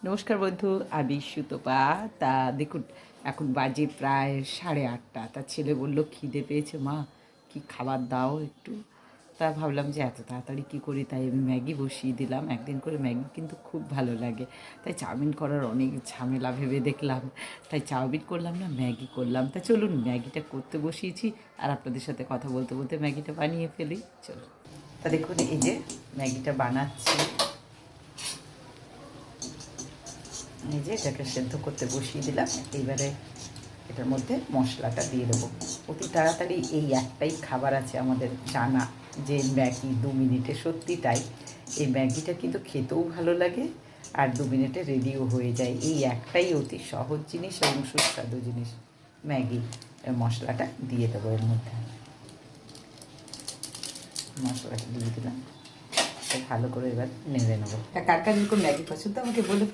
নমস্কার বন্ধু, আমি সুতপা। তা দেখুন, এখন বাজে প্রায় 8:30। তা ছেলে বলল খিদে পেয়েছে মা, কি খাবার দাও একটু। তা ভাবলাম যে এত তাড়াতাড়ি কী করি, তাই আমি ম্যাগি বসিয়ে দিলাম। একদিন করে ম্যাগি কিন্তু খুব ভালো লাগে, তাই চাউমিন করার অনেক ঝামেলা ভেবে দেখলাম, তাই চাউমিন করলাম না, ম্যাগি করলাম। তা চলুন ম্যাগিটা করতে বসিয়েছি, আর আপনাদের সাথে কথা বলতে বলতে ম্যাগিটা বানিয়ে ফেলি। চলুন। তা দেখুন, এই যে ম্যাগিটা বানাচ্ছি, এই যে এটাকে সেদ্ধ করতে বসিয়ে দিলাম। এইবারে এটার মধ্যে মশলাটা দিয়ে দেবো। অতি তাড়াতাড়ি এই একটাই খাবার আছে আমাদের জানা, যে ম্যাগি 2 মিনিটে। সত্যি তাই, এই ম্যাগিটা কিন্তু খেতেও ভালো লাগে আর 2 মিনিটে রেডিও হয়ে যায়। এই একটাই অতি সহজ জিনিস এবং সুস্বাদু জিনিস, ম্যাগি। মশলাটা দিয়ে দেবো এর মধ্যে, মশলাটা দিয়ে দিলাম। ভালো করে এবার নেড়ে নেবো। কার কার এরকম ম্যাগি পছন্দ আমাকে বলে